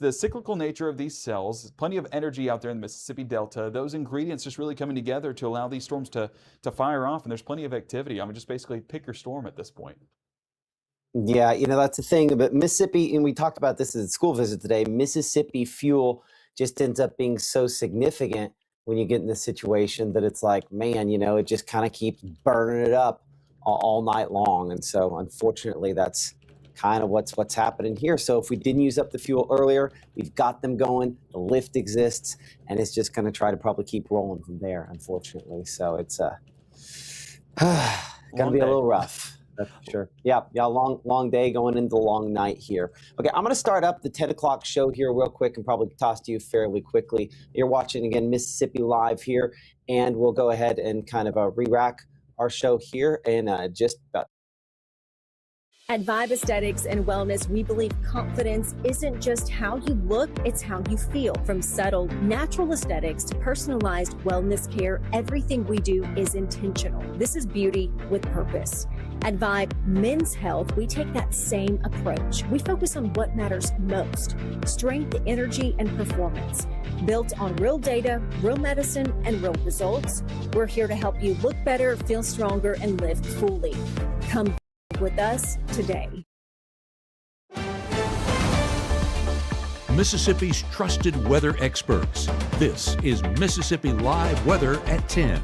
the cyclical nature of these cells, plenty of energy out there in the Mississippi Delta, those ingredients just really coming together to allow these storms to fire off, and there's plenty of activity. I mean, just basically pick your storm at this point. Yeah, that's the thing. But Mississippi, and we talked about this at the school visit today, Mississippi fuel just ends up being so significant when you get in this situation that it's like, man, it just kind of keeps burning it up all night long. And so unfortunately, that's kind of what's happening here. So if we didn't use up the fuel earlier, we've got them going, the lift exists, and it's just going to try to probably keep rolling from there, unfortunately. So it's going to be a little rough. That's for sure. Yeah, long day going into the long night here. Okay, I'm going to start up the 10 o'clock show here real quick and probably toss to you fairly quickly. You're watching, again, Mississippi Live here, and we'll go ahead and kind of re-rack our show here in just about. At Vibe Aesthetics and Wellness, we believe confidence isn't just how you look, it's how you feel. From subtle, natural aesthetics to personalized wellness care, everything we do is intentional. This is beauty with purpose. At Vibe Men's Health, we take that same approach. We focus on what matters most: strength, energy, and performance. Built on real data, real medicine, and real results, we're here to help you look better, feel stronger, and live fully. Come with us today. Mississippi's trusted weather experts. This is Mississippi Live Weather at 10.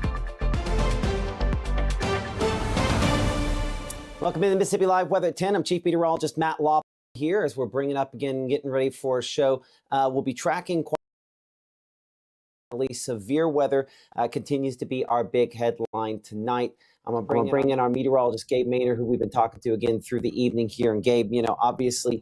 Welcome to the Mississippi Live Weather at 10. I'm Chief Meteorologist Matt Law here as we're bringing up again, getting ready for a show. We'll be tracking quite severe weather. Continues to be our big headline tonight. I'm going to bring in our meteorologist, Gabe Maynard, who we've been talking to again through the evening here. And Gabe, obviously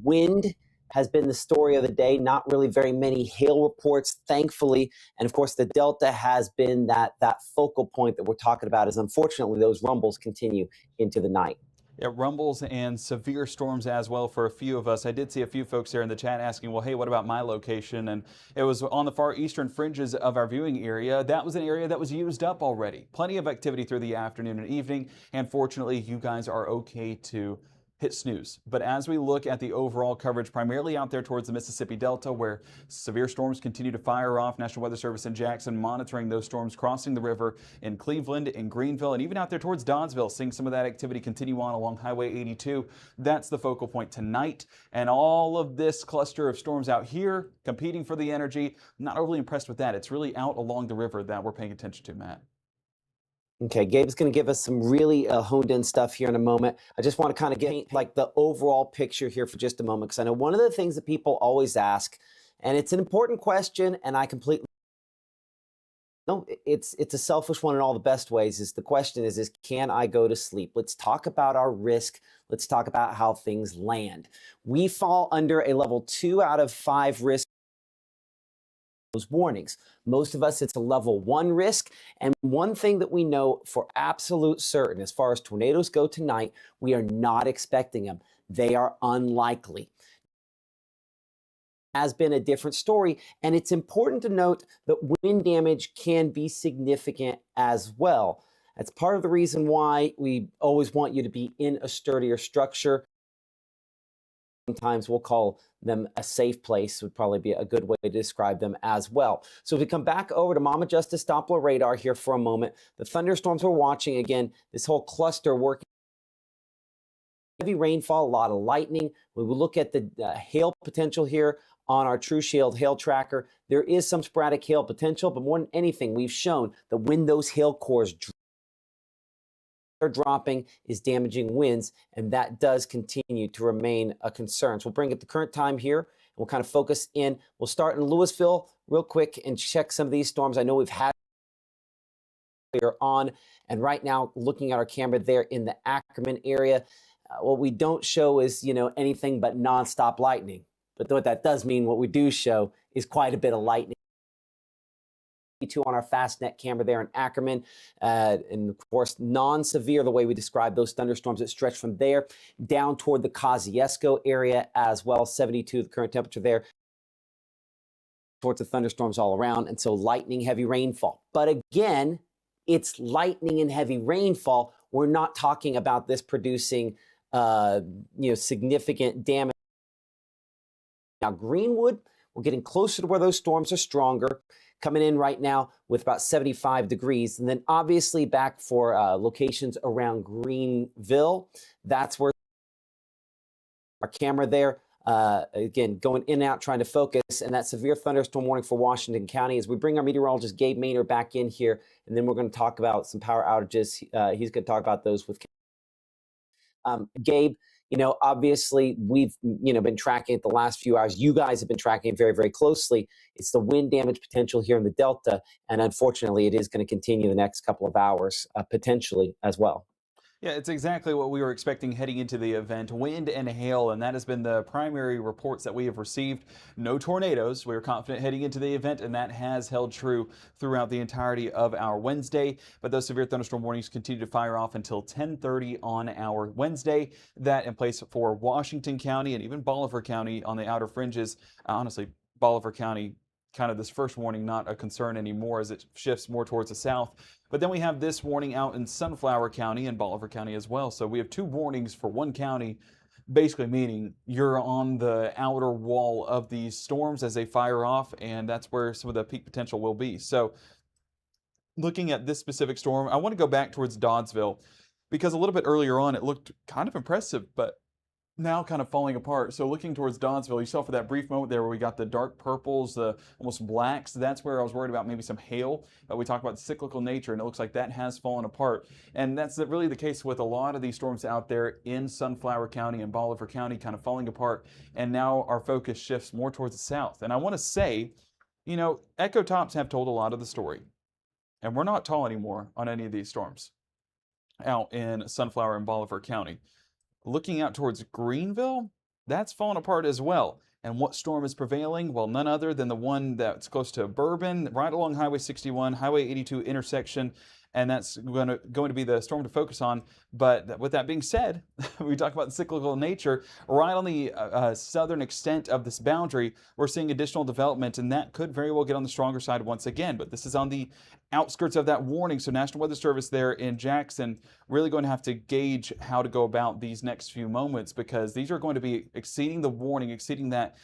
wind has been the story of the day. Not really very many hail reports, thankfully. And of course, the Delta has been that focal point that we're talking about, as unfortunately those rumbles continue into the night. Yeah, rumbles and severe storms as well for a few of us. I did see a few folks there in the chat asking, well, hey, what about my location? And it was on the far eastern fringes of our viewing area. That was an area that was used up already. Plenty of activity through the afternoon and evening. And fortunately, you guys are okay to hit snooze. But as we look at the overall coverage, primarily out there towards the Mississippi Delta, where severe storms continue to fire off, National Weather Service in Jackson monitoring those storms crossing the river in Cleveland, in Greenville, and even out there towards Doddsville, seeing some of that activity continue on along Highway 82. That's the focal point tonight. And all of this cluster of storms out here competing for the energy, not overly impressed with that. It's really out along the river that we're paying attention to, Matt. Okay, Gabe's going to give us some really honed in stuff here in a moment. I just want to kind of get like the overall picture here for just a moment, because I know one of the things that people always ask, and it's an important question, and I completely no, it's a selfish one in all the best ways. Is the question is can I go to sleep? Let's talk about our risk. Let's talk about how things land. We fall under a level 2 out of 5 risk. Those warnings. Most of us, it's a level 1 risk. And one thing that we know for absolute certain, as far as tornadoes go tonight, we are not expecting them. They are unlikely. Has been a different story. And it's important to note that wind damage can be significant as well. That's part of the reason why we always want you to be in a sturdier structure. Sometimes we'll call them a safe place, would probably be a good way to describe them as well. So if we come back over to Mama Justice Doppler radar here for a moment, the thunderstorms we're watching, again, this whole cluster working. Heavy rainfall, a lot of lightning. When we look at the hail potential here on our True Shield hail tracker, there is some sporadic hail potential, but more than anything, we've shown that when those hail cores are dropping is damaging winds, and that does continue to remain a concern. So we'll bring it the current time here, and we'll kind of focus in. We'll start in Louisville real quick and check some of these storms. I know we've had earlier on, and right now looking at our camera there in the Ackerman area, what we don't show is anything but nonstop lightning. But what that does mean, what we do show is quite a bit of lightning. On our FastNet camera there in Ackerman, and of course non-severe the way we describe those thunderstorms that stretch from there down toward the Kosciuszko area as well. 72 the current temperature there. Sorts of thunderstorms all around, and so lightning, heavy rainfall. But again, it's lightning and heavy rainfall. We're not talking about this producing significant damage Now, Greenwood, we're getting closer to where those storms are stronger, coming in right now with about 75 degrees. And then obviously back for locations around Greenville, that's where our camera there, again, going in and out, trying to focus, and that severe thunderstorm warning for Washington County. As we bring our meteorologist Gabe Maynard back in here, and then we're going to talk about some power outages. He's going to talk about those with Gabe. Obviously we've, been tracking it the last few hours. You guys have been tracking it very, very closely. It's the wind damage potential here in the Delta. And unfortunately, it is going to continue the next couple of hours, potentially as well. Yeah, it's exactly what we were expecting heading into the event. Wind and hail, and that has been the primary reports that we have received. No tornadoes. We were confident heading into the event, and that has held true throughout the entirety of our Wednesday. But those severe thunderstorm warnings continue to fire off until 10:30 on our Wednesday. That in place for Washington County and even Bolivar County on the outer fringes. Honestly, Bolivar County, kind of this first warning, not a concern anymore as it shifts more towards the south. But then we have this warning out in Sunflower County and Bolivar County as well. So we have 2 warnings for one county, basically meaning you're on the outer wall of these storms as they fire off, and that's where some of the peak potential will be. So looking at this specific storm, I want to go back towards Doddsville because a little bit earlier on it looked kind of impressive, but now kind of falling apart. So looking towards Doddsville, you saw for that brief moment there where we got the dark purples, the almost blacks. That's where I was worried about maybe some hail. We talked about the cyclical nature, and it looks like that has fallen apart. And that's really the case with a lot of these storms out there in Sunflower County and Bolivar County, kind of falling apart. And now our focus shifts more towards the south. And I want to say, Echo Tops have told a lot of the story. And we're not tall anymore on any of these storms out in Sunflower and Bolivar County. Looking out towards Greenville, that's fallen apart as well. And what storm is prevailing? Well, none other than the one that's close to Bourbon, right along Highway 61, Highway 82 intersection. And that's going to be the storm to focus on. But with that being said, we talk about the cyclical nature. Right on the southern extent of this boundary, we're seeing additional development, and that could very well get on the stronger side once again. But this is on the outskirts of that warning. So National Weather Service there in Jackson really going to have to gauge how to go about these next few moments, because these are going to be exceeding the warning, exceeding that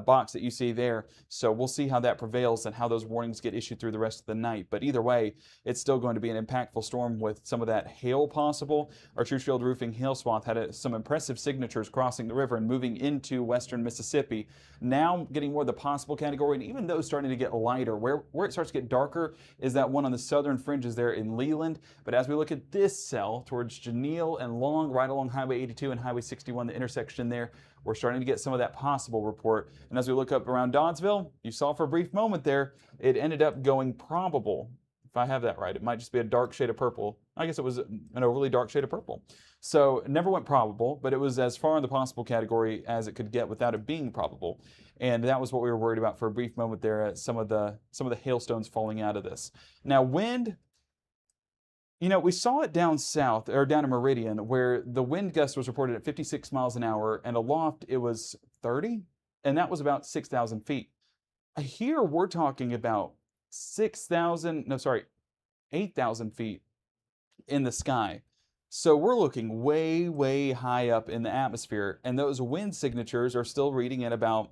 box that you see there. So we'll see how that prevails and how those warnings get issued through the rest of the night. But either way, it's still going to be an impactful storm with some of that hail possible. Our True Shield Roofing hail swath had some impressive signatures crossing the river and moving into western Mississippi. Now getting more of the possible category, and even those starting to get lighter. Where it starts to get darker is that one on the southern fringes there in Leland. But as we look at this cell towards Janelle and Long, right along Highway 82 and Highway 61, the intersection there, we're starting to get some of that possible report. And as we look up around Doddsville, you saw for a brief moment there, it ended up going probable. If I have that right, it might just be a dark shade of purple. I guess it was an overly dark shade of purple. So it never went probable, but it was as far in the possible category as it could get without it being probable. And that was what we were worried about for a brief moment there at some of the hailstones falling out of this. Now wind, we saw it down south, or down in Meridian, where the wind gust was reported at 56 miles an hour, and aloft it was 30, and that was about 6,000 feet. Here we're talking about 8,000 feet in the sky. So we're looking way, way high up in the atmosphere, and those wind signatures are still reading at about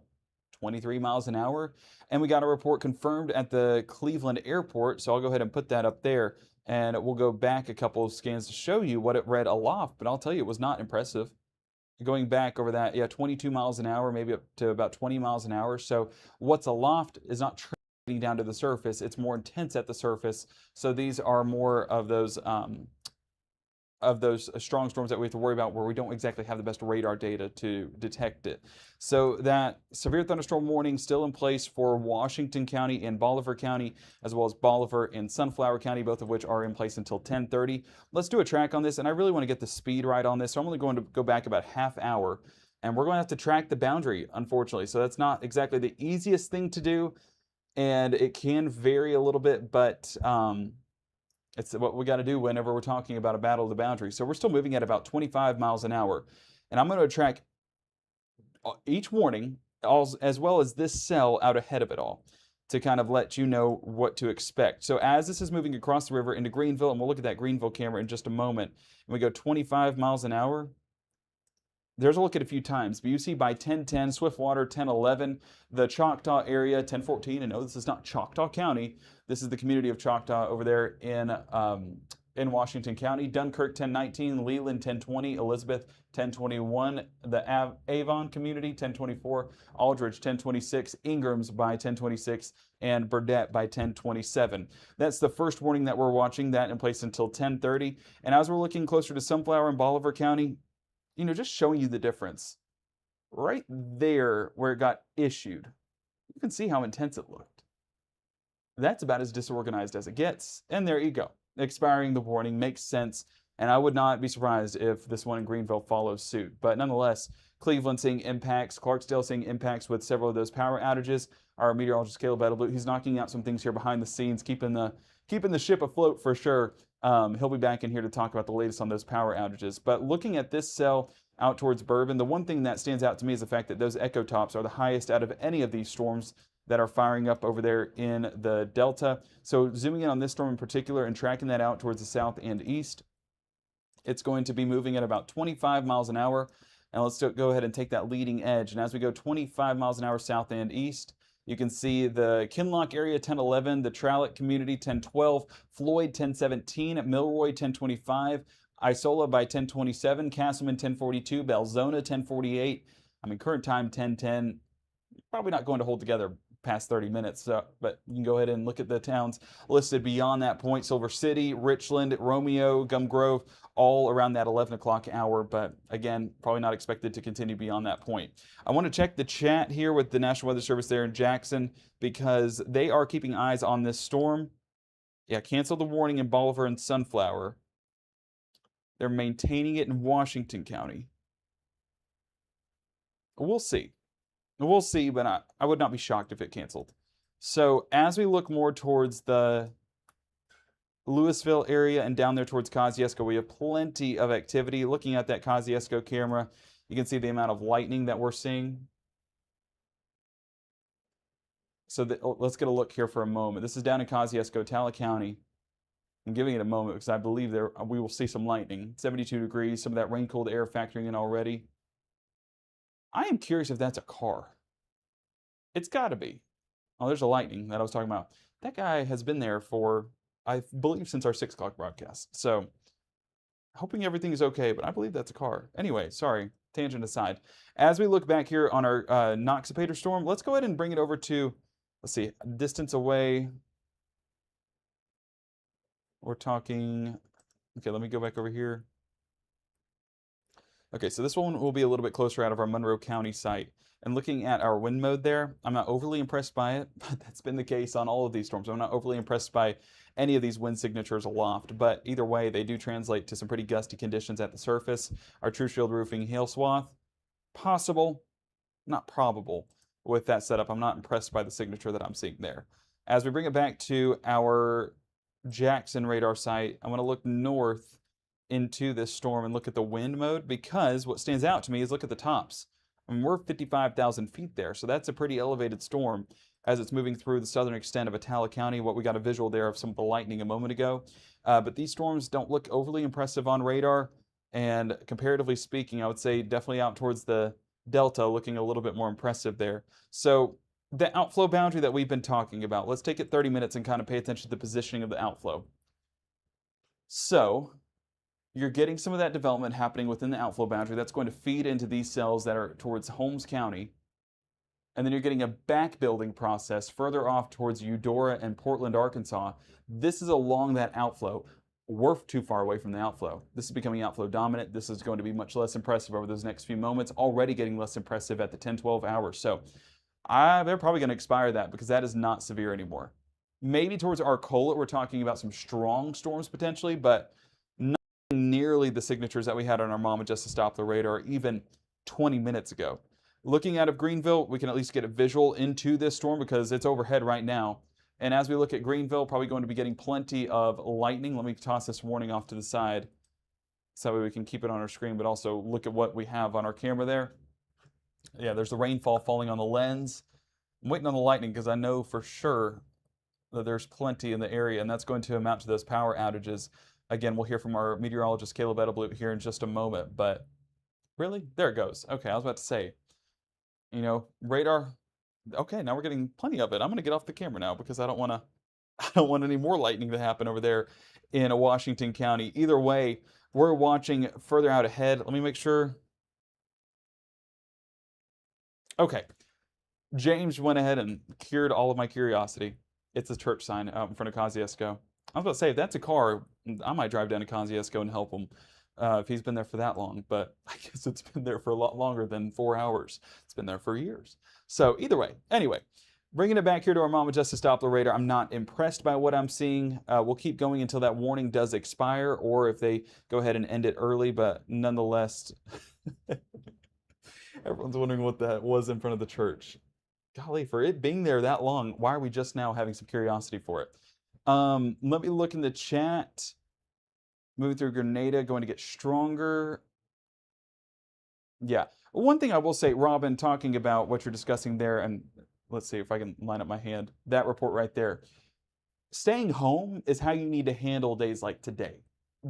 23 miles an hour. And we got a report confirmed at the Cleveland airport, so I'll go ahead and put that up there. And we'll go back a couple of scans to show you what it read aloft, but I'll tell you, it was not impressive. Going back over that, 22 miles an hour, maybe up to about 20 miles an hour. So what's aloft is not trading down to the surface. It's more intense at the surface. So these are more of those strong storms that we have to worry about where we don't exactly have the best radar data to detect it. So that severe thunderstorm warning still in place for Washington County and Bolivar County, as well as Bolivar and Sunflower County, both of which are in place until 10:30. Let's do a track on this, and I really want to get the speed right on this, so I'm only going to go back about half hour, and we're going to have to track the boundary, unfortunately. So that's not exactly the easiest thing to do, and it can vary a little bit, but it's what we got to do whenever we're talking about a battle of the boundary. So we're still moving at about 25 miles an hour. And I'm going to track each warning as well as this cell out ahead of it all to kind of let you know what to expect. So as this is moving across the river into Greenville, and we'll look at that Greenville camera in just a moment, and we go 25 miles an hour, there's a look at a few times. Busey by 10:10, Swiftwater 10:11, the Choctaw area 10:14. And no, this is not Choctaw County. This is the community of Choctaw over there in Washington County. Dunkirk 10:19, Leland 10:20, Elizabeth 10:21, the Avon community 10:24, Aldridge 10:26, Ingrams by 10:26, and Burdett by 10:27. That's the first warning that we're watching, that in place until 10:30. And as we're looking closer to Sunflower and Bolivar County, just showing you the difference. Right there where it got issued, you can see how intense it looked. That's about as disorganized as it gets. And there you go. Expiring the warning makes sense. And I would not be surprised if this one in Greenville follows suit. But nonetheless, Cleveland seeing impacts, Clarksdale seeing impacts with several of those power outages. Our meteorologist Caleb Edelblut, he's knocking out some things here behind the scenes, keeping the ship afloat for sure. He'll be back in here to talk about the latest on those power outages. But looking at this cell out towards Bourbon, the one thing that stands out to me is the fact that those echo tops are the highest out of any of these storms that are firing up over there in the Delta. So zooming in on this storm in particular and tracking that out towards the south and east, it's going to be moving at about 25 miles an hour. And let's go ahead and take that leading edge. And as we go 25 miles an hour south and east, you can see the Kinloch area 10:11, the Trowlett community 10:12, Floyd 10:17, Milroy 10:25, Isola by 10:27, Castleman 10:42, Belzona 10:48. Current time 10:10. Probably not going to hold together past 30 minutes, but you can go ahead and look at the towns listed beyond that point. Silver City, Richland, Romeo, Gum Grove, all around that 11 o'clock hour, but again, probably not expected to continue beyond that point. I want to check the chat here with the National Weather Service there in Jackson because they are keeping eyes on this storm. Yeah, cancel the warning in Bolivar and Sunflower. They're maintaining it in Washington County. We'll see. We'll see, but I would not be shocked if it canceled. So as we look more towards the Louisville area and down there towards Kosciuszko, we have plenty of activity. Looking at that Kosciuszko camera, you can see the amount of lightning that we're seeing. So let's get a look here for a moment. This is down in Kosciuszko, Talbot County. I'm giving it a moment because I believe we will see some lightning. 72 degrees, some of that rain-cold air factoring in already. I am curious if that's a car. It's got to be. Oh, there's a lightning that I was talking about. That guy has been there for, I believe, since our 6 o'clock broadcast. So, hoping everything is okay, but I believe that's a car. Anyway, sorry, tangent aside. As we look back here on our Noxapater storm, let's go ahead and bring it over to, let's see, distance away. We're talking, okay, let me go back over here. Okay, so this one will be a little bit closer out of our Monroe County site. And looking at our wind mode there, I'm not overly impressed by it, but that's been the case on all of these storms. I'm not overly impressed by any of these wind signatures aloft, but either way, they do translate to some pretty gusty conditions at the surface. Our True Shield Roofing hail swath, possible, not probable. With that setup, I'm not impressed by the signature that I'm seeing there. As we bring it back to our Jackson radar site, I'm going to look north into this storm and look at the wind mode, because what stands out to me is look at the tops. We're 55,000 feet there, so that's a pretty elevated storm as it's moving through the southern extent of Atala County. What we got a visual there of some of the lightning a moment ago. But these storms don't look overly impressive on radar, and comparatively speaking, I would say definitely out towards the Delta looking a little bit more impressive there. So the outflow boundary that we've been talking about, let's take it 30 minutes and kind of pay attention to the positioning of the outflow. So you're getting some of that development happening within the outflow boundary that's going to feed into these cells that are towards Holmes County. And then you're getting a back building process further off towards Eudora and Portland, Arkansas. This is along that outflow. We're too far away from the outflow. This is becoming outflow dominant. This is going to be much less impressive over those next few moments, already getting less impressive at the 10-12 hours. So they're probably going to expire that because that is not severe anymore. Maybe towards Arcola, we're talking about some strong storms potentially, but nearly the signatures that we had on our Mama Just to Stop the Radar even 20 minutes ago. Looking out of Greenville, we can at least get a visual into this storm because it's overhead right now. And as we look at Greenville, probably going to be getting plenty of lightning. Let me toss this warning off to the side so that way we can keep it on our screen, but also look at what we have on our camera there. Yeah, there's the rainfall falling on the lens. I'm waiting on the lightning because I know for sure that there's plenty in the area, and that's going to amount to those power outages. Again, we'll hear from our meteorologist, Caleb Edelblut, here in just a moment, but Really? There it goes. Okay, I was about to say, radar. Okay, now we're getting plenty of it. I'm going to get off the camera now because I don't want to I don't want any more lightning to happen over there in Washington County. Either way, we're watching further out ahead. Let me make sure. Okay. James went ahead and cured all of my curiosity. It's a church sign out in front of Kosciuszko. I was about to say, if that's a car, I might drive down to Kosciuszko and help him if he's been there for that long. But I guess it's been there for a lot longer than 4 hours. It's been there for years. So either way, anyway, bringing it back here to our Mama Justice Doppler radar, I'm not impressed by what I'm seeing. We'll keep going until that warning does expire, or if they go ahead and end it early. But nonetheless, everyone's wondering what that was in front of the church. Golly, for it being there that long, why are we just now having some curiosity for it? Let me look in the chat. Moving through Grenada, going to get stronger. Yeah. One thing I will say, Robin, talking about what you're discussing there, and let's see if I can line up my hand. That report right there. Staying home is how you need to handle days like today.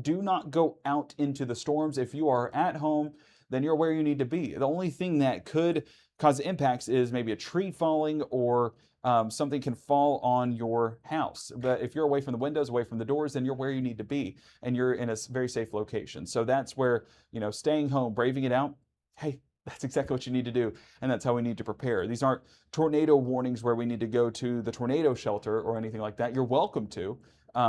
Do not go out into the storms. If you are at home, then you're where you need to be. The only thing that could cause impacts is maybe a tree falling or something can fall on your house. But if you're away from the windows, away from the doors, then you're where you need to be and you're in a very safe location. So that's where, staying home, braving it out, hey, that's exactly what you need to do. And that's how we need to prepare. These aren't tornado warnings where we need to go to the tornado shelter or anything like that. You're welcome to. But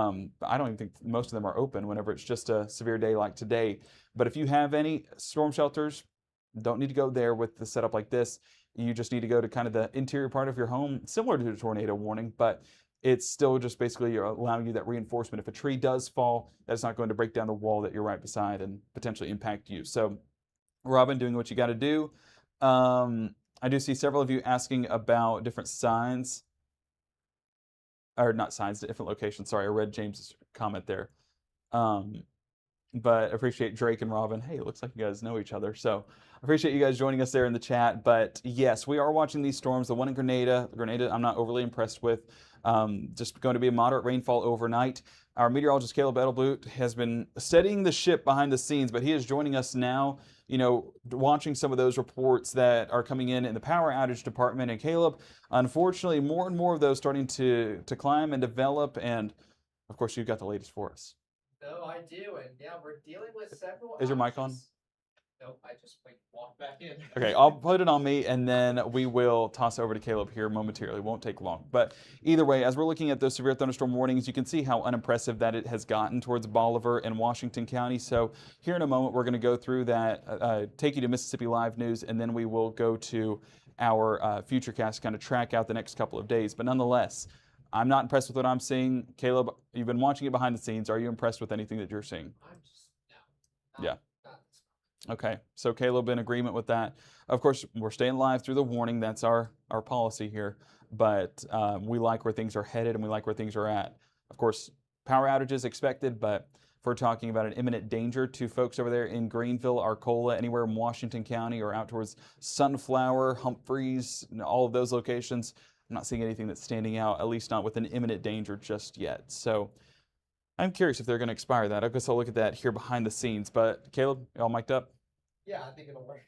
I don't even think most of them are open whenever it's just a severe day like today. But if you have any storm shelters, don't need to go there with the setup like this. You just need to go to kind of the interior part of your home, similar to a tornado warning, but it's still just basically allowing you that reinforcement. If a tree does fall, that's not going to break down the wall that you're right beside and potentially impact you. So, Robin, doing what you got to do. I do see several of you asking about different signs, or not signs, different locations. Sorry, I read James's comment there. But appreciate Drake and Robin. Hey, it looks like you guys know each other. So appreciate you guys joining us there in the chat. But yes, we are watching these storms. The one in Grenada, I'm not overly impressed with. Just going to be a moderate rainfall overnight. Our meteorologist Caleb Edelblut has been steadying the ship behind the scenes, but he is joining us now, watching some of those reports that are coming in the power outage department. And Caleb, unfortunately, more and more of those starting to climb and develop. And of course, you've got the latest for us. No, I do, and yeah, we're dealing with several. Is your mic on? Nope, I just walked back in. Okay, I'll put it on me, and then we will toss over to Caleb here momentarily. It won't take long. But either way, as we're looking at those severe thunderstorm warnings, you can see how unimpressive that it has gotten towards Bolivar and Washington County. So here in a moment, we're going to go through that, take you to Mississippi Live News, and then we will go to our Futurecast to kind of track out the next couple of days. But nonetheless, I'm not impressed with what I'm seeing. Caleb, you've been watching it behind the scenes. Are you impressed with anything that you're seeing? I'm just, no. Yeah. Okay, so Caleb in agreement with that. Of course, we're staying live through the warning. That's our policy here. But we like where things are headed and we like where things are at. Of course, power outages expected, but if we're talking about an imminent danger to folks over there in Greenville, Arcola, anywhere in Washington County or out towards Sunflower, Humphreys, all of those locations, I'm not seeing anything that's standing out, at least not with an imminent danger just yet. So I'm curious if they're going to expire that. I guess I'll look at that here behind the scenes. But Caleb, you all mic'd up? Yeah, I think it'll work.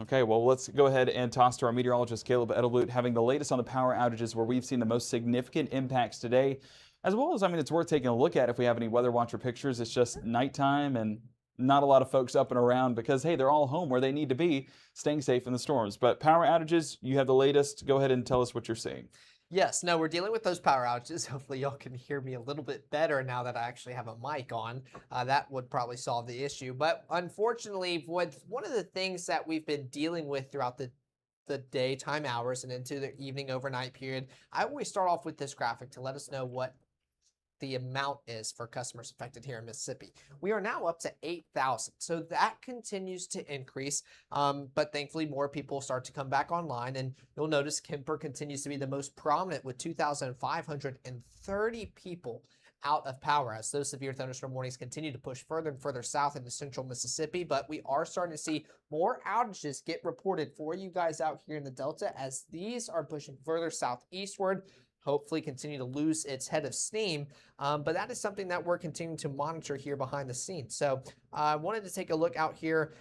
Okay, well, let's go ahead and toss to our meteorologist, Caleb Edelblut, having the latest on the power outages where we've seen the most significant impacts today, as well as, it's worth taking a look at if we have any weather watcher pictures. It's just nighttime and not a lot of folks up and around because, hey, they're all home where they need to be, staying safe in the storms. But power outages, you have the latest. Go ahead and tell us what you're seeing. Yes, no, we're dealing with those power outages. Hopefully y'all can hear me a little bit better now that I actually have a mic on. That would probably solve the issue. But unfortunately, one of the things that we've been dealing with throughout the daytime hours and into the evening overnight period, I always start off with this graphic to let us know what the amount is for customers affected here in Mississippi. We are now up to 8,000. So that continues to increase. But thankfully more people start to come back online, and you'll notice Kemper continues to be the most prominent with 2,530 people out of power as those severe thunderstorm warnings continue to push further and further south into central Mississippi. But we are starting to see more outages get reported for you guys out here in the Delta as these are pushing further southeastward, hopefully continue to lose its head of steam. But that is something that we're continuing to monitor here behind the scenes. So I wanted to take a look out here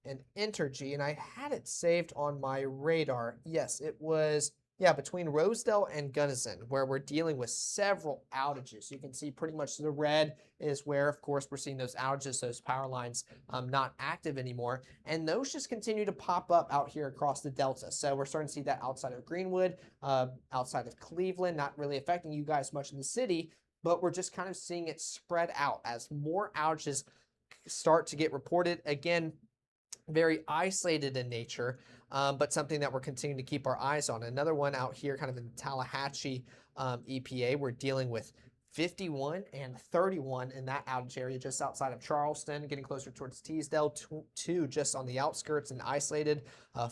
and Entergy, and I had it saved on my radar. Yes, it was, yeah, between Rosedale and Gunnison, where we're dealing with several outages. You can see pretty much the red is where, of course, we're seeing those outages, those power lines not active anymore. And those just continue to pop up out here across the Delta. So we're starting to see that outside of Greenwood, outside of Cleveland, not really affecting you guys much in the city, but we're just kind of seeing it spread out as more outages start to get reported. Again, very isolated in nature, but something that we're continuing to keep our eyes on. Another one out here kind of in Tallahatchie EPA, we're dealing with 51 and 31 in that outage area just outside of Charleston, getting closer towards Teasdale, 2 just on the outskirts and isolated,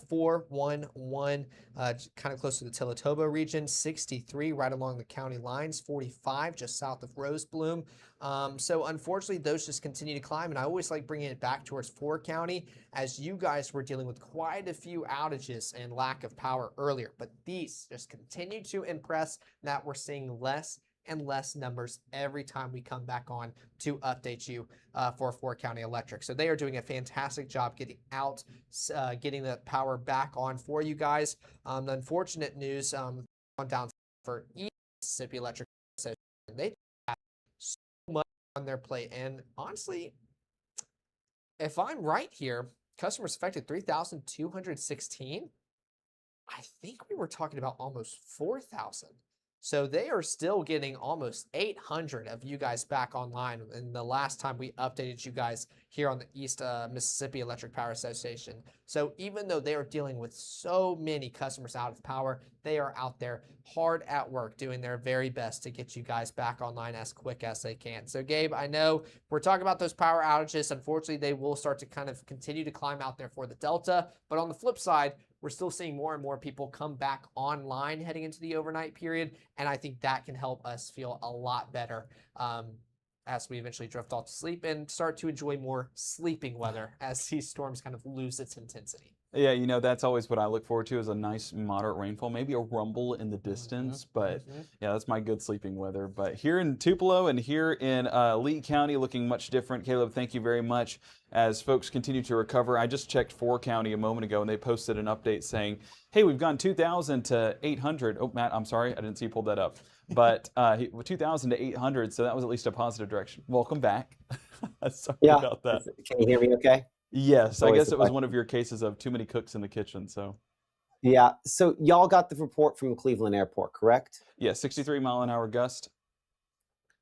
411 kind of close to the Tillatobo region, 63 right along the county lines, 45 just south of Rosebloom. So unfortunately, those just continue to climb, and I always like bringing it back towards Ford County, as you guys were dealing with quite a few outages and lack of power earlier, but these just continue to impress that we're seeing less and less numbers every time we come back on to update you for Ford County Electric. So they are doing a fantastic job getting out, getting the power back on for you guys. The unfortunate news on down for Mississippi Electric Association, they have so much on their plate. And honestly, if I'm right here, customers affected 3,216. I think we were talking about almost 4,000. So they are still getting almost 800 of you guys back online. And the last time we updated you guys here on the East Mississippi Electric Power Association. So even though they are dealing with so many customers out of power, they are out there hard at work doing their very best to get you guys back online as quick as they can. So Gabe, I know we're talking about those power outages. Unfortunately, they will start to kind of continue to climb out there for the Delta. But on the flip side, we're still seeing more and more people come back online heading into the overnight period. And I think that can help us feel a lot better as we eventually drift off to sleep and start to enjoy more sleeping weather as these storms kind of lose its intensity. Yeah, you know, that's always what I look forward to, is a nice moderate rainfall, maybe a rumble in the distance, but yeah, that's my good sleeping weather. But here in Tupelo and here in Lee County, looking much different. Caleb, thank you very much. As folks continue to recover, I just checked Ford County a moment ago, and they posted an update saying, hey, we've gone 2,000 to 800. Oh, Matt, I'm sorry, I didn't see you pulled that up. But 2,000 to 800, so that was at least a positive direction. Welcome back. Sorry about that. Can you hear me okay? Yes, I guess it was one of your cases of too many cooks in the kitchen. So, yeah. So y'all got the report from Cleveland Airport, correct? Yeah, 63-mile-an-hour gust.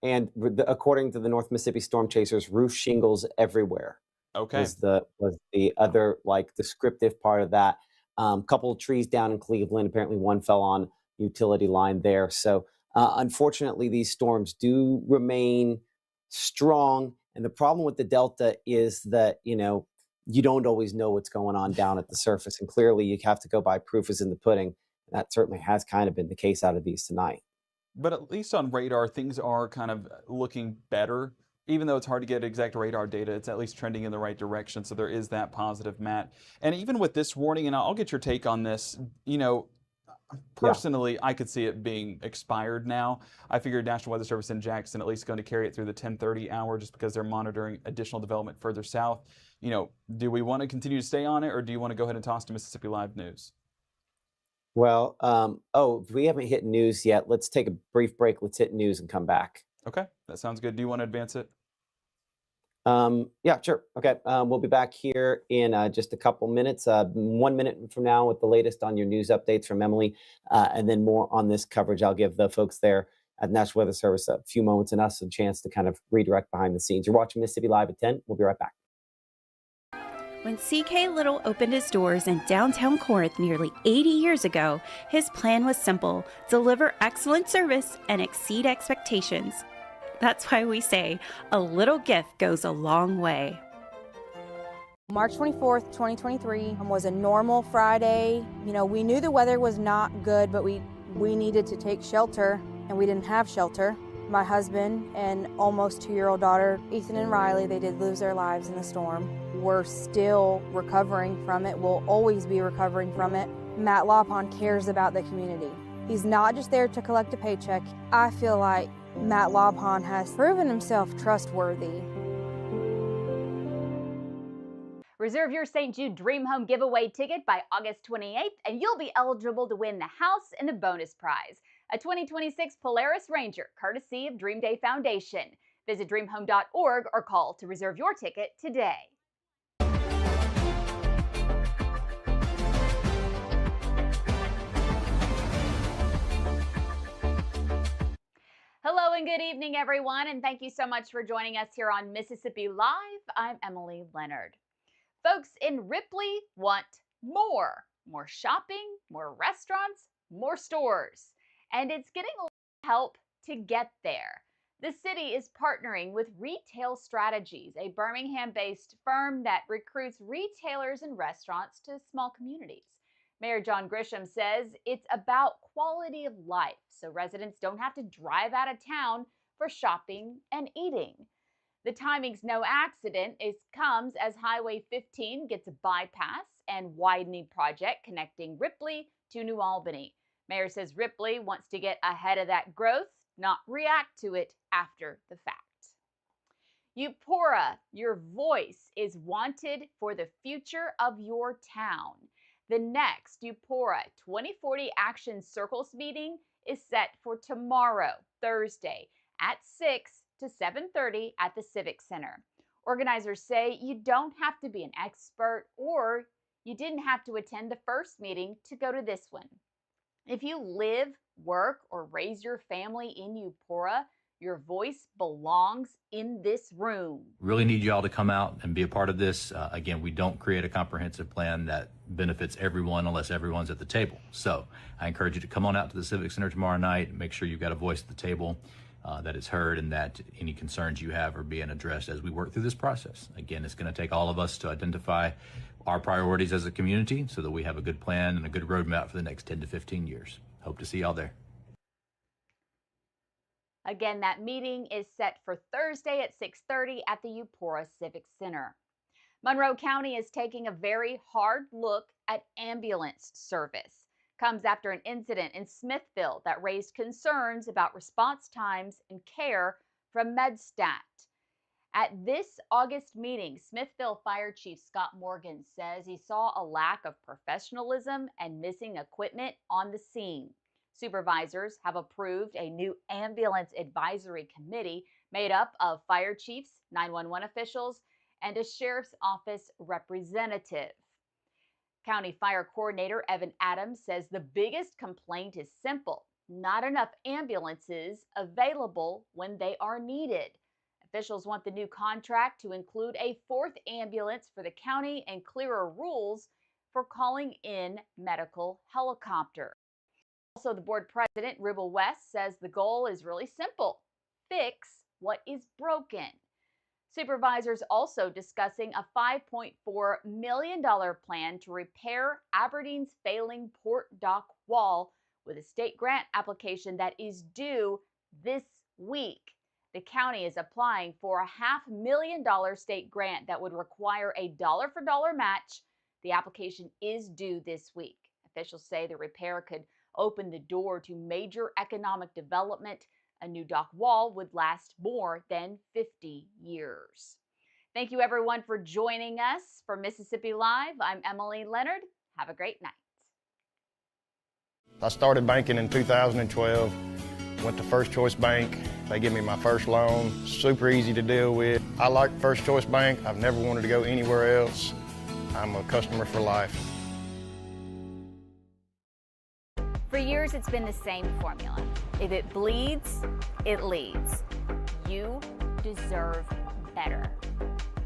And according to the North Mississippi Storm Chasers, roof shingles everywhere. Okay. Was the other like descriptive part of that? Couple of trees down in Cleveland. Apparently, one fell on utility line there. So, unfortunately, these storms do remain strong. And the problem with the Delta is that, you know, you don't always know what's going on down at the surface. And clearly you have to go by proof is in the pudding. And that certainly has kind of been the case out of these tonight. But at least on radar, things are kind of looking better. Even though it's hard to get exact radar data, it's at least trending in the right direction. So there is that positive, Matt. And even with this warning, and I'll get your take on this, you know, personally, I could see it being expired now. I figured National Weather Service in Jackson at least going to carry it through the 10:30 hour just because they're monitoring additional development further south. You know, do we want to continue to stay on it, or do you want to go ahead and toss to Mississippi Live News? Well, we haven't hit news yet. Let's take a brief break. Let's hit news and come back. Okay, that sounds good. Do you want to advance it? Yeah, sure. Okay. We'll be back here in just a couple minutes, 1 minute from now with the latest on your news updates from Emily, and then more on this coverage. I'll give the folks there at National Weather Service a few moments and us a chance to kind of redirect behind the scenes. You're watching Mississippi Live at 10. We'll be right back. When C.K. Little opened his doors in downtown Corinth nearly 80 years ago, his plan was simple: deliver excellent service and exceed expectations. That's why we say a little gift goes a long way. March 24th, 2023 was a normal Friday. You know, we knew the weather was not good, but we needed to take shelter, and we didn't have shelter. My husband and almost 2-year-old daughter, Ethan and Riley, they did lose their lives in the storm. We're still recovering from it. We'll always be recovering from it. Matt Lawpon cares about the community. He's not just there to collect a paycheck. I feel like Matt Lawpon has proven himself trustworthy. Reserve your St. Jude Dream Home giveaway ticket by August 28th, and you'll be eligible to win the house and a bonus prize, a 2026 Polaris Ranger, courtesy of Dream Day Foundation. Visit dreamhome.org or call to reserve your ticket today. Hello and good evening, everyone, and thank you so much for joining us here on Mississippi Live. I'm Emily Leonard. Folks in Ripley want more shopping, more restaurants, more stores, and it's getting a lot of help to get there. The city is partnering with Retail Strategies, a Birmingham-based firm that recruits retailers and restaurants to small communities. Mayor John Grisham says it's about quality of life, so residents don't have to drive out of town for shopping and eating. The timing's no accident. It comes as Highway 15 gets a bypass and widening project connecting Ripley to New Albany. Mayor says Ripley wants to get ahead of that growth, not react to it after the fact. Eupora, your voice is wanted for the future of your town. The next Eupora 2040 Action Circles meeting is set for tomorrow, Thursday, at 6 to 7:30 at the Civic Center. Organizers say you don't have to be an expert or you didn't have to attend the first meeting to go to this one. If you live, work, or raise your family in Eupora, your voice belongs in this room. Really need you all to come out and be a part of this. Again, we don't create a comprehensive plan that benefits everyone unless everyone's at the table. So I encourage you to come on out to the Civic Center tomorrow night and make sure you've got a voice at the table that is heard and that any concerns you have are being addressed as we work through this process. Again, it's going to take all of us to identify our priorities as a community so that we have a good plan and a good roadmap for the next 10 to 15 years. Hope to see y'all there. Again, that meeting is set for Thursday at 6:30 at the Eupora Civic Center. Monroe County is taking a very hard look at ambulance service. Comes after an incident in Smithville that raised concerns about response times and care from MedStat. At this August meeting, Smithville Fire Chief Scott Morgan says he saw a lack of professionalism and missing equipment on the scene. Supervisors have approved a new ambulance advisory committee made up of fire chiefs, 911 officials, and a sheriff's office representative. County Fire Coordinator Evan Adams says the biggest complaint is simple: not enough ambulances available when they are needed. Officials want the new contract to include a fourth ambulance for the county and clearer rules for calling in medical helicopter. Also, the board president, Ribble West, says the goal is really simple: fix what is broken. Supervisors also discussing a $5.4 million plan to repair Aberdeen's failing port dock wall with a state grant application that is due this week. The county is applying for a $500,000 state grant that would require a dollar-for-dollar match. The application is due this week. Officials say the repair could open the door to major economic development. A new dock wall would last more than 50 years. Thank you, everyone, for joining us for Mississippi Live. I'm Emily Leonard. Have a great night. I started banking in 2012, went to First Choice Bank. They gave me my first loan, super easy to deal with. I like First Choice Bank. I've never wanted to go anywhere else. I'm a customer for life. For years, it's been the same formula. If it bleeds, it leads. You deserve better.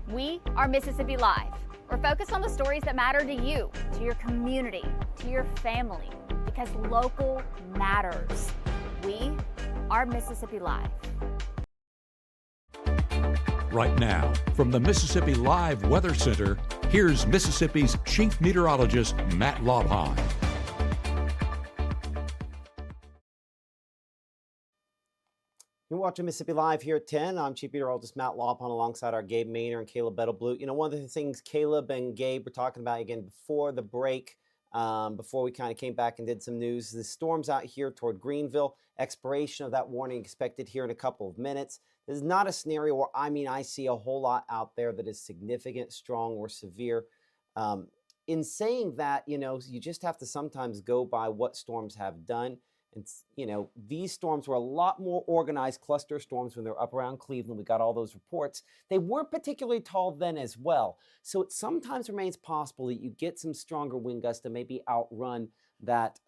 We are Mississippi Live. We're focused on the stories that matter to you, to your community, to your family, because local matters. We are Mississippi Live. Right now, from the Mississippi Live Weather Center, here's Mississippi's Chief Meteorologist, Matt Laubheim. You're watching Mississippi Live here at 10. I'm Chief Meteorologist Matt Laubheim alongside our Gabe Maynor and Caleb Bettelblute. You know, one of the things Caleb and Gabe were talking about again before the break, before we kind of came back and did some news, the storms out here toward Greenville, expiration of that warning expected here in a couple of minutes. This is not a scenario where, I see a whole lot out there that is significant, strong, or severe. In saying that, you just have to sometimes go by what storms have done. And, these storms were a lot more organized cluster storms when they're up around Cleveland. We got all those reports. They weren't particularly tall then as well. So it sometimes remains possible that you get some stronger wind gusts to maybe outrun that,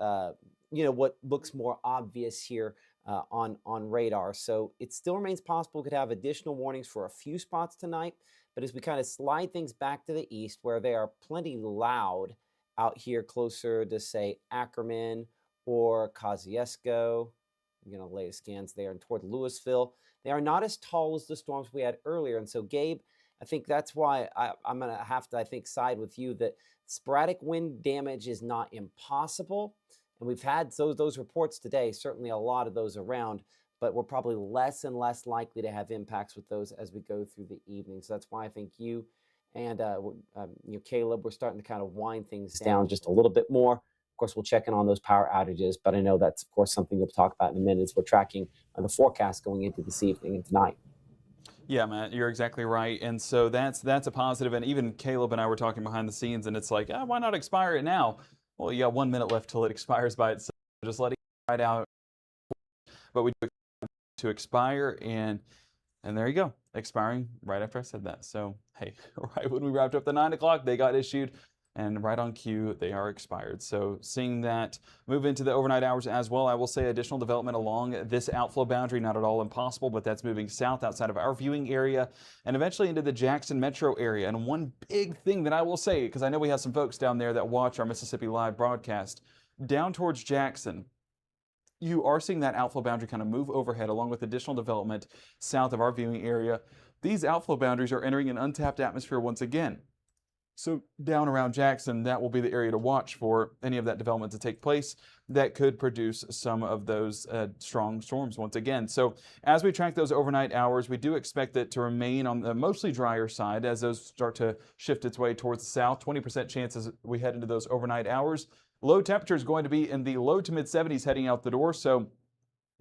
what looks more obvious here on radar. So it still remains possible we could have additional warnings for a few spots tonight. But as we kind of slide things back to the east, where they are plenty loud out here closer to, say, Ackerman or Kosciuszko, latest scans there and toward Louisville, they are not as tall as the storms we had earlier. And so, Gabe, I think that's why I'm going to have to, side with you that sporadic wind damage is not impossible. And we've had those reports today, certainly a lot of those around, but we're probably less and less likely to have impacts with those as we go through the evening. So that's why I think you and Caleb, we're starting to kind of wind things down just a little bit more. Of course, we'll check in on those power outages, but I know that's, of course, something we'll talk about in a minute as we're tracking the forecast going into this evening and tonight. Yeah, Matt, you're exactly right. And so that's a positive. And even Caleb and I were talking behind the scenes, and it's like, why not expire it now? Well, you got 1 minute left till it expires by itself. Just let it ride out. But we do to expire, and there you go, expiring right after I said that. So, hey, right when we wrapped up the 9 o'clock, they got issued. And right on cue, they are expired. So seeing that move into the overnight hours as well, I will say additional development along this outflow boundary, not at all impossible, but that's moving south outside of our viewing area and eventually into the Jackson metro area. And one big thing that I will say, because I know we have some folks down there that watch our Mississippi Live broadcast, down towards Jackson, you are seeing that outflow boundary kind of move overhead along with additional development south of our viewing area. These outflow boundaries are entering an untapped atmosphere once again. So down around Jackson, that will be the area to watch for any of that development to take place that could produce some of those strong storms once again. So as we track those overnight hours, we do expect it to remain on the mostly drier side as those start to shift its way towards the south. 20% chances we head into those overnight hours. Low temperature is going to be in the low to mid 70s heading out the door. So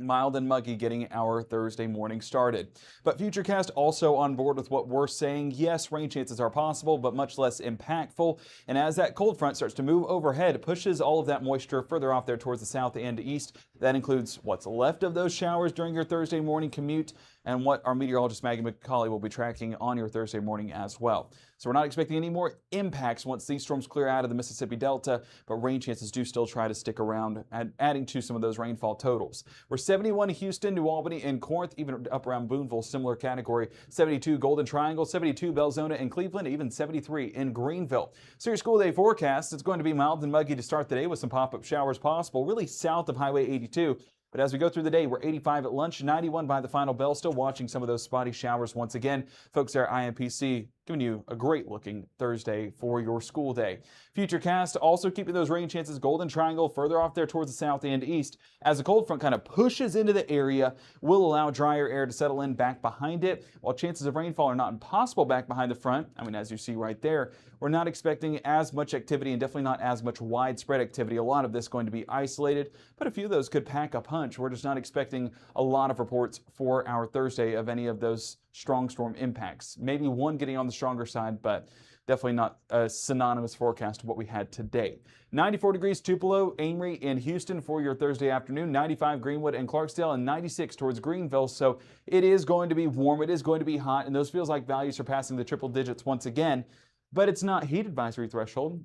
mild and muggy getting our Thursday morning started. But Futurecast also on board with what we're saying. Yes, rain chances are possible, but much less impactful. And as that cold front starts to move overhead, it pushes all of that moisture further off there towards the south and east. That includes what's left of those showers during your Thursday morning commute and what our meteorologist Maggie McCauley will be tracking on your Thursday morning as well. So we're not expecting any more impacts once these storms clear out of the Mississippi Delta, but rain chances do still try to stick around, adding to some of those rainfall totals. We're 71 Houston, New Albany, and Corinth, even up around Booneville, similar category. 72 Golden Triangle, 72 Belzona and Cleveland, even 73 in Greenville. So your school day forecast, it's going to be mild and muggy to start the day with some pop-up showers possible, really south of Highway 82. But as we go through the day, we're 85 at lunch, 91 by the final bell, still watching some of those spotty showers once again. Folks there at IMPC giving you a great looking Thursday for your school day. Futurecast also keeping those rain chances Golden Triangle further off there towards the south and east. As the cold front kind of pushes into the area, will allow drier air to settle in back behind it. While chances of rainfall are not impossible back behind the front, as you see right there, we're not expecting as much activity and definitely not as much widespread activity. A lot of this going to be isolated, but a few of those could pack a punch. We're just not expecting a lot of reports for our Thursday of any of those strong storm impacts. Maybe one getting on the stronger side, but definitely not a synonymous forecast to what we had today. 94 degrees Tupelo, Amory, and Houston for your Thursday afternoon. 95 Greenwood and Clarksdale, and 96 towards Greenville. So it is going to be warm. It is going to be hot, and those feels like values surpassing the triple digits once again. But it's not heat advisory threshold.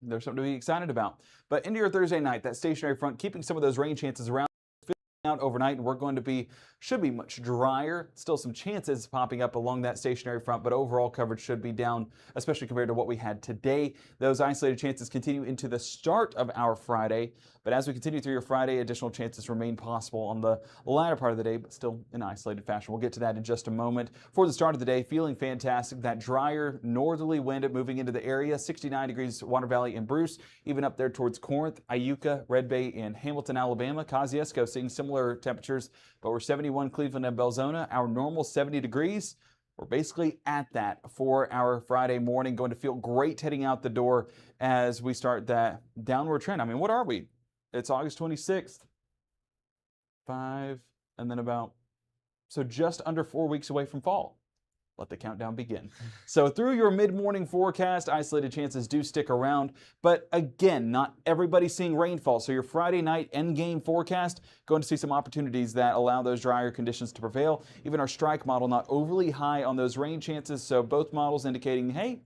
There's something to be excited about. But into your Thursday night, that stationary front keeping some of those rain chances around out overnight, and we're going to should be much drier. Still some chances popping up along that stationary front, but overall coverage should be down, especially compared to what we had today. Those isolated chances continue into the start of our Friday, but as we continue through your Friday, additional chances remain possible on the latter part of the day, but still in isolated fashion. We'll get to that in just a moment. For the start of the day, feeling fantastic. That drier northerly wind moving into the area. 69 degrees Water Valley and Bruce, even up there towards Corinth, Iuka, Red Bay, and Hamilton, Alabama. Kosciuszko seeing similar temperatures, but we're 71 Cleveland and Belzona. Our normal 70 degrees. We're basically at that for our Friday morning. Going to feel great heading out the door as we start that downward trend. What are we? It's August 26th. 5 and then about So just under 4 weeks away from fall. Let the countdown begin. So through your mid-morning forecast, isolated chances do stick around. But again, not everybody's seeing rainfall. So your Friday night end game forecast, going to see some opportunities that allow those drier conditions to prevail. Even our strike model not overly high on those rain chances. So both models indicating, hey,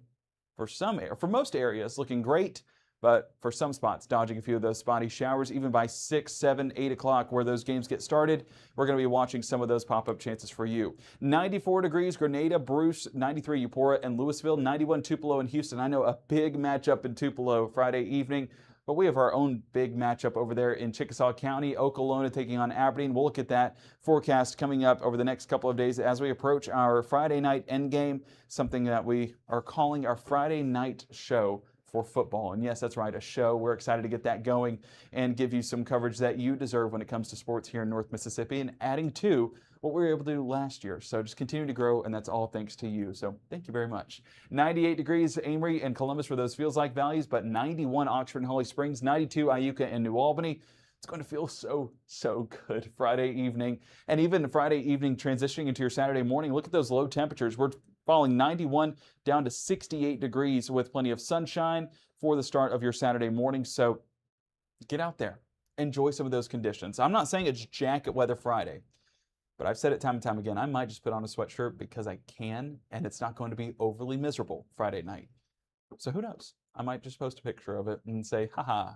for most areas, looking great. But for some spots, dodging a few of those spotty showers, even by 6, 7, 8 o'clock where those games get started. We're going to be watching some of those pop-up chances for you. 94 degrees, Grenada, Bruce, 93, Eupora, and Louisville, 91, Tupelo, and Houston. I know a big matchup in Tupelo Friday evening, but we have our own big matchup over there in Chickasaw County, Okolona taking on Aberdeen. We'll look at that forecast coming up over the next couple of days as we approach our Friday night end game, something that we are calling our Friday night show for football. And yes, that's right, a show. We're excited to get that going and give you some coverage that you deserve when it comes to sports here in North Mississippi, and adding to what we were able to do last year. So just continue to grow, and that's all thanks to you. So thank you very much. 98 degrees, Amory and Columbus for those feels like values, but 91 Oxford and Holly Springs, 92 Iuka and New Albany. It's going to feel so good Friday evening, and even Friday evening transitioning into your Saturday morning. Look at those low temperatures. We're falling 91 down to 68 degrees with plenty of sunshine for the start of your Saturday morning. So get out there, enjoy some of those conditions. I'm not saying it's jacket weather Friday, but I've said it time and time again, I might just put on a sweatshirt because I can, and it's not going to be overly miserable Friday night. So who knows? I might just post a picture of it and say, haha,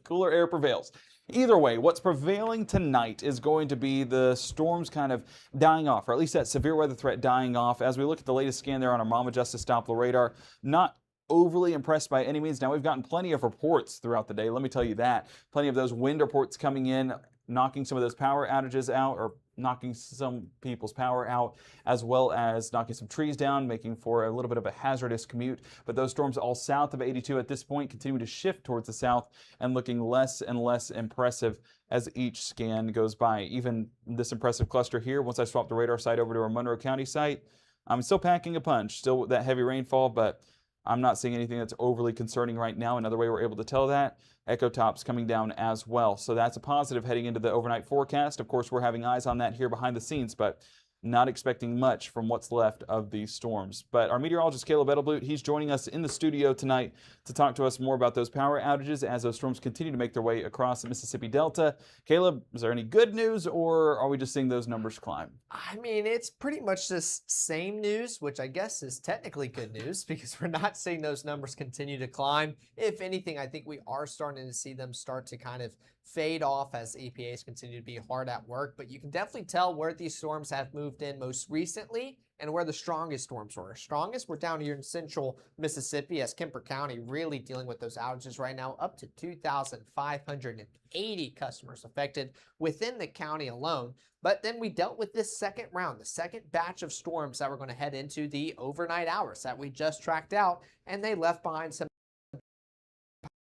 cooler air prevails. Either way, what's prevailing tonight is going to be the storms kind of dying off, or at least that severe weather threat dying off. As we look at the latest scan there on our Mama Justice Doppler radar, not overly impressed by any means. Now, we've gotten plenty of reports throughout the day. Let me tell you that. Plenty of those wind reports coming in, knocking some of those power outages out, or knocking some people's power out, as well as knocking some trees down, making for a little bit of a hazardous commute. But those storms all south of 82 at this point continue to shift towards the south and looking less and less impressive as each scan goes by. Even this impressive cluster here, once I swap the radar site over to our Monroe County site, I'm still packing a punch, still with that heavy rainfall, but I'm not seeing anything that's overly concerning right now. Another way we're able to tell that, echo tops coming down as well. So that's a positive heading into the overnight forecast. Of course, we're having eyes on that here behind the scenes, but not expecting much from what's left of these storms. But our meteorologist, Caleb Edelblut, he's joining us in the studio tonight to talk to us more about those power outages as those storms continue to make their way across the Mississippi Delta. Caleb, is there any good news, or are we just seeing those numbers climb? I mean, it's pretty much the same news, which I guess is technically good news because we're not seeing those numbers continue to climb. If anything, I think we are starting to see them start to kind of fade off as EPAs continue to be hard at work. But you can definitely tell where these storms have moved in most recently and where the strongest storms were. Strongest, we're down here in central Mississippi as Kemper County really dealing with those outages right now, up to 2,580 customers affected within the county alone. But then we dealt with this second round, the second batch of storms that we're going to head into the overnight hours that we just tracked out, and they left behind some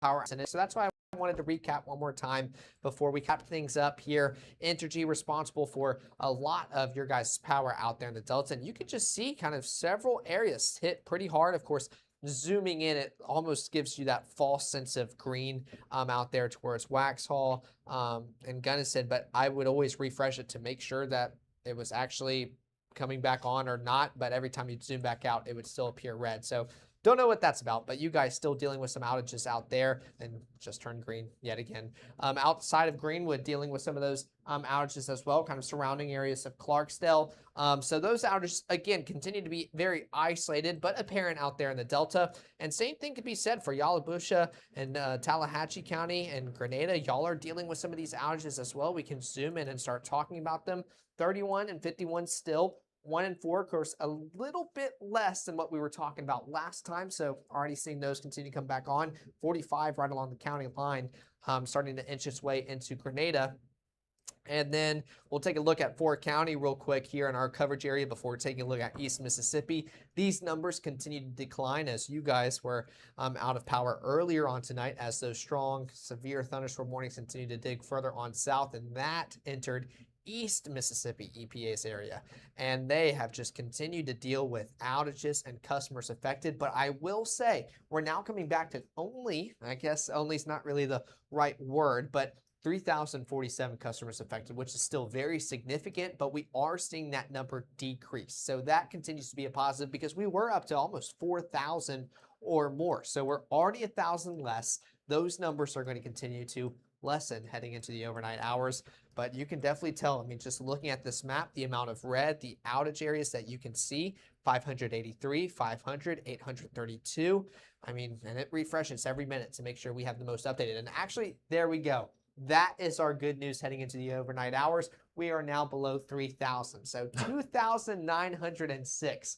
power. So that's why I wanted to recap one more time before we cap things up here. Entergy responsible for a lot of your guys' power out there in the Delta, and you can just see kind of several areas hit pretty hard. Of course, zooming in, it almost gives you that false sense of green out there towards Waxhaw and Gunnison, but I would always refresh it to make sure that it was actually coming back on or not, but every time you zoom back out, it would still appear red. So don't know what that's about, but you guys still dealing with some outages out there and just turned green yet again. Outside of Greenwood, dealing with some of those outages as well, kind of surrounding areas of Clarksdale. So those outages, again, continue to be very isolated, but apparent out there in the Delta. And same thing could be said for Yalobusha and Tallahatchie County and Grenada. Y'all are dealing with some of these outages as well. We can zoom in and start talking about them. 31 and 51 still. 1 and 4, of course, a little bit less than what we were talking about last time. So already seeing those continue to come back on. 45 right along the county line, starting to inch its way into Grenada. And then we'll take a look at Fort County real quick here in our coverage area before taking a look at East Mississippi. These numbers continue to decline as you guys were out of power earlier on tonight as those strong, severe thunderstorm warnings continue to dig further on south, and that entered East Mississippi EPA's area, and they have just continued to deal with outages and customers affected. But I will say we're now coming back to only, I guess only is not really the right word, but 3,047 customers affected, which is still very significant, but we are seeing that number decrease. So that continues to be a positive because we were up to almost 4,000 or more. So we're already 1,000 less. Those numbers are going to continue to lessen heading into the overnight hours, but you can definitely tell, I mean, just looking at this map, the amount of red, the outage areas that you can see, 583, 500, 832. I mean, and it refreshes every minute to make sure we have the most updated. And actually, there we go. That is our good news heading into the overnight hours. We are now below 3,000. So 2,906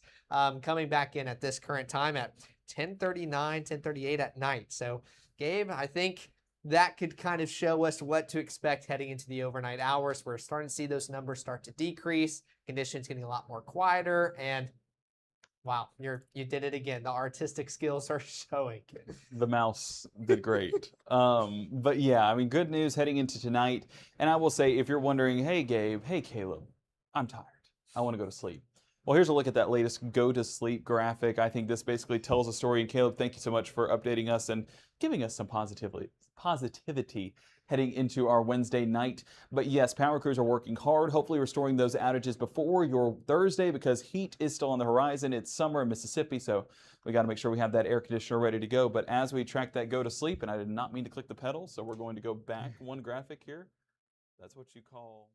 coming back in at this current time at 10:39, 10:38 at night. So Gabe, I think that could kind of show us what to expect heading into the overnight hours. We're starting to see those numbers start to decrease, conditions getting a lot more quieter, and wow, you did it again. The artistic skills are showing. The mouse did great. But yeah, I mean, good news heading into tonight. And I will say, if you're wondering, hey Gabe, hey Caleb, I'm tired, I want to go to sleep. Well, here's a look at that latest go to sleep graphic. I think this basically tells a story. And Caleb, thank you so much for updating us and giving us some positivity heading into our Wednesday night. But yes, power crews are working hard, hopefully restoring those outages before your Thursday, because heat is still on the horizon. It's summer in Mississippi, so we got to make sure we have that air conditioner ready to go. But as we track that go to sleep, and I did not mean to click the pedal, so we're going to go back one graphic here. That's what you call...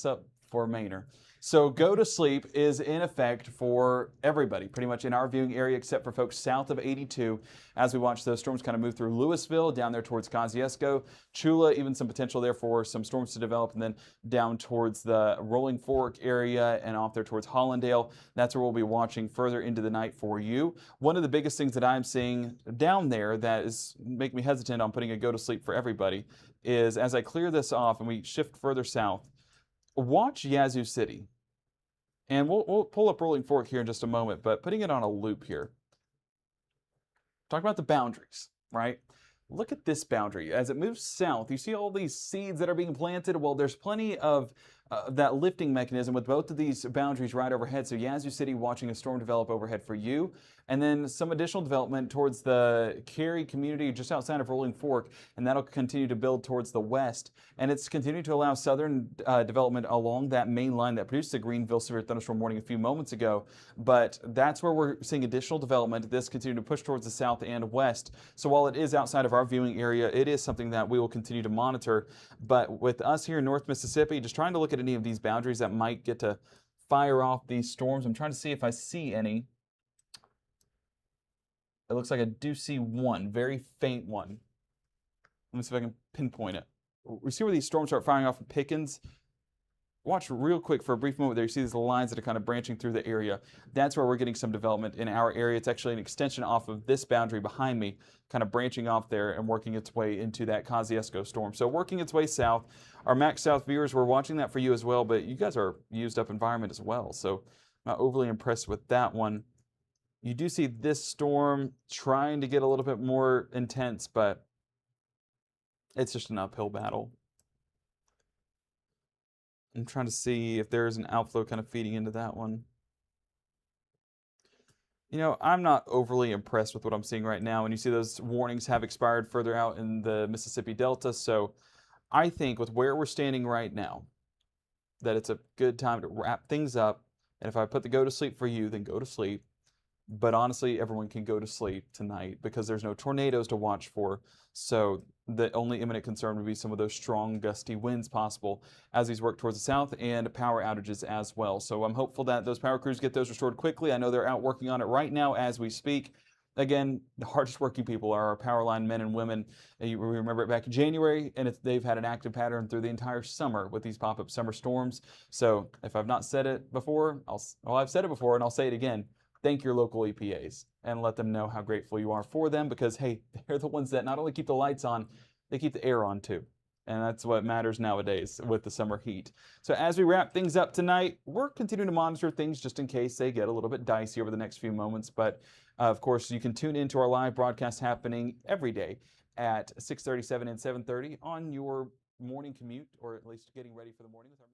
up for Mainer. So go to sleep is in effect for everybody, pretty much in our viewing area, except for folks south of 82, as we watch those storms kind of move through Louisville, down there towards Kosciuszko, Chula, even some potential there for some storms to develop, and then down towards the Rolling Fork area and off there towards Hollandale. That's where we'll be watching further into the night for you. One of the biggest things that I'm seeing down there that is making me hesitant on putting a go to sleep for everybody is, as I clear this off and we shift further south, watch Yazoo City. And we'll pull up Rolling Fork here in just a moment, but putting it on a loop here. Talk about the boundaries, right? Look at this boundary. As it moves south, you see all these seeds that are being planted. Well, there's plenty of that lifting mechanism with both of these boundaries right overhead. So Yazoo City watching a storm develop overhead for you. And then some additional development towards the Cary community just outside of Rolling Fork. And that'll continue to build towards the west. And it's continuing to allow southern development along that main line that produced the Greenville severe thunderstorm warning a few moments ago. But that's where we're seeing additional development. This continuing to push towards the south and west. So while it is outside of our viewing area, it is something that we will continue to monitor. But with us here in North Mississippi, just trying to look at any of these boundaries that might get to fire off these storms. I'm trying to see if I see any. It looks like I do see one, very faint one. Let me see if I can pinpoint it. We see where these storms start firing off in Pickens. Watch real quick for a brief moment there. You see these lines that are kind of branching through the area. That's where we're getting some development in our area. It's actually an extension off of this boundary behind me, kind of branching off there and working its way into that Kosciuszko storm. So working its way south. Our Max South viewers, we're watching that for you as well, but you guys are used up environment as well. So I'm not overly impressed with that one. You do see this storm trying to get a little bit more intense, but it's just an uphill battle. I'm trying to see if there's an outflow kind of feeding into that one. You know, I'm not overly impressed with what I'm seeing right now. And you see those warnings have expired further out in the Mississippi Delta. So I think with where we're standing right now, that it's a good time to wrap things up. And if I put the go to sleep for you, then go to sleep. But honestly, everyone can go to sleep tonight because there's no tornadoes to watch for. So the only imminent concern would be some of those strong gusty winds possible as these work towards the south, and power outages as well. So I'm hopeful that those power crews get those restored quickly. I know they're out working on it right now as we speak. Again, the hardest working people are our power line men and women. You remember it back in January, and they've had an active pattern through the entire summer with these pop-up summer storms. So if I've not said it before, I've said it before and I'll say it again. Thank your local EPAs and let them know how grateful you are for them, because, hey, they're the ones that not only keep the lights on, they keep the air on too. And that's what matters nowadays with the summer heat. So as we wrap things up tonight, we're continuing to monitor things just in case they get a little bit dicey over the next few moments. But of course, you can tune into our live broadcast happening every day at 6:37 and 7:30 on your morning commute, or at least getting ready for the morning with our